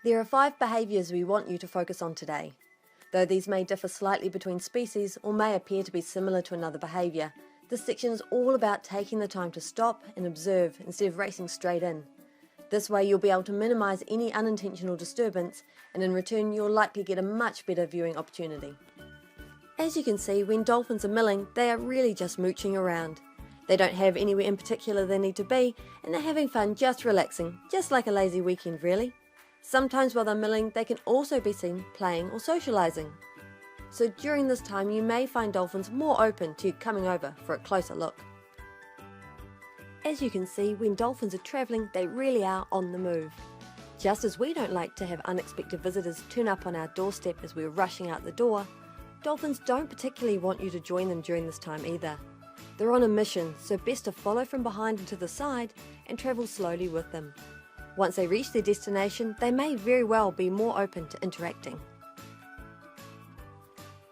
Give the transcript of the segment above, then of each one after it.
There are 5 behaviours we want you to focus on today. Though these may differ slightly between species or may appear to be similar to another behaviour, this section is all about taking the time to stop and observe instead of racing straight in. This way you'll be able to minimise any unintentional disturbance, and in return you'll likely get a much better viewing opportunity. As you can see, when dolphins are milling, they are really just mooching around. They don't have anywhere in particular they need to be, and they're having fun just relaxing, just like a lazy weekend really. Sometimes while they're milling, they can also be seen playing or socialising. So during this time you may find dolphins more open to coming over for a closer look. As you can see, when dolphins are travelling, they really are on the move. Just as we don't like to have unexpected visitors turn up on our doorstep as we're rushing out the door, dolphins don't particularly want you to join them during this time either. They're on a mission, so best to follow from behind and to the side and travel slowly with them. Once they reach their destination, they may very well be more open to interacting.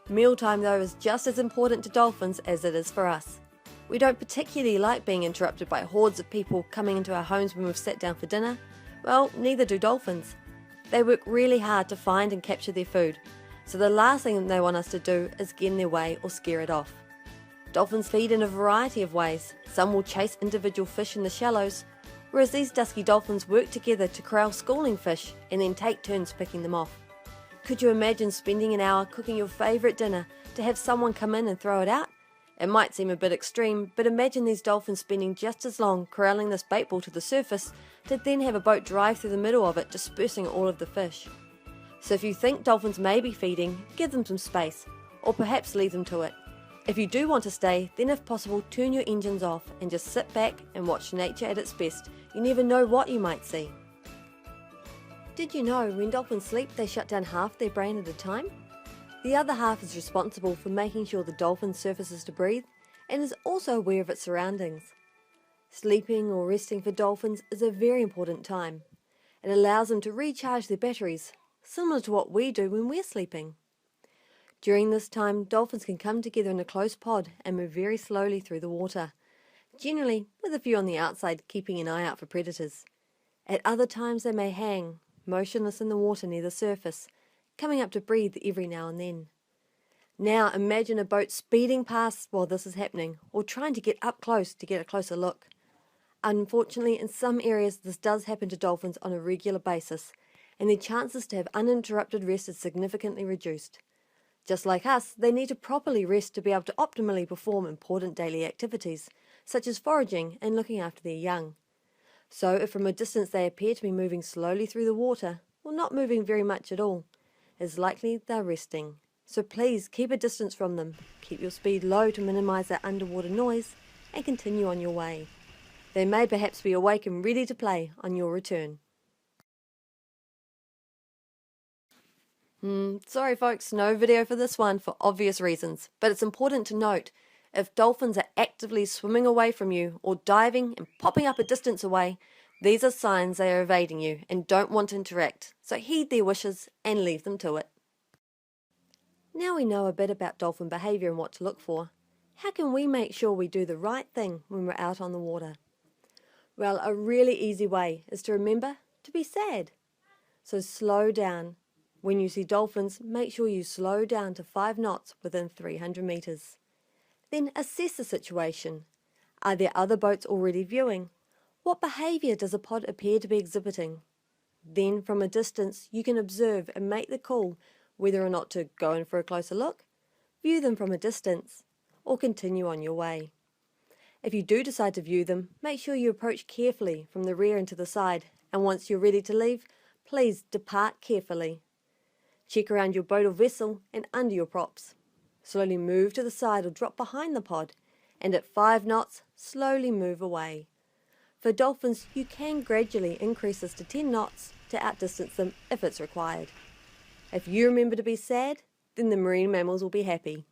Mealtime though is just as important to dolphins as it is for us. We don't particularly like being interrupted by hordes of people coming into our homes when we've sat down for dinner. Well, neither do dolphins. They work really hard to find and capture their food, so the last thing they want us to do is get in their way or scare it off. Dolphins feed in a variety of ways. Some will chase individual fish in the shallows, whereas these dusky dolphins work together to corral schooling fish and then take turns picking them off. Could you imagine spending an hour cooking your favourite dinner to have someone come in and throw it out? It might seem a bit extreme, but imagine these dolphins spending just as long corralling this bait ball to the surface to then have a boat drive through the middle of it, dispersing all of the fish. So if you think dolphins may be feeding, give them some space, or perhaps leave them to it. If you do want to stay, then if possible turn your engines off and just sit back and watch nature at its best. You never know what you might see. Did you know when dolphins sleep they shut down half their brain at a time? The other half is responsible for making sure the dolphin surfaces to breathe and is also aware of its surroundings. Sleeping or resting for dolphins is a very important time. It allows them to recharge their batteries, similar to what we do when we're sleeping. During this time, dolphins can come together in a close pod and move very slowly through the water, generally with a few on the outside keeping an eye out for predators. At other times they may hang, motionless in the water near the surface, coming up to breathe every now and then. Now imagine a boat speeding past while this is happening, or trying to get up close to get a closer look. Unfortunately, in some areas this does happen to dolphins on a regular basis, and their chances to have uninterrupted rest is significantly reduced. Just like us, they need to properly rest to be able to optimally perform important daily activities, such as foraging and looking after their young. So if from a distance they appear to be moving slowly through the water, or not moving very much at all, it's likely they're resting. So please keep a distance from them, keep your speed low to minimise that underwater noise, and continue on your way. They may perhaps be awake and ready to play on your return. Sorry folks, no video for this one for obvious reasons, but it's important to note, if dolphins are actively swimming away from you or diving and popping up a distance away, these are signs they are evading you and don't want to interact, so heed their wishes and leave them to it. Now we know a bit about dolphin behaviour and what to look for, how can we make sure we do the right thing when we're out on the water? Well, a really easy way is to remember to be sad. So slow down. When you see dolphins, make sure you slow down to 5 knots within 300 metres. Then assess the situation. Are there other boats already viewing? What behaviour does a pod appear to be exhibiting? Then from a distance you can observe and make the call whether or not to go in for a closer look, view them from a distance, or continue on your way. If you do decide to view them, make sure you approach carefully from the rear and to the side, and once you're ready to leave, please depart carefully. Check around your boat or vessel and under your props. Slowly move to the side or drop behind the pod, and at 5 knots, slowly move away. For dolphins, you can gradually increase this to 10 knots to outdistance them if it's required. If you remember to be sad, then the marine mammals will be happy.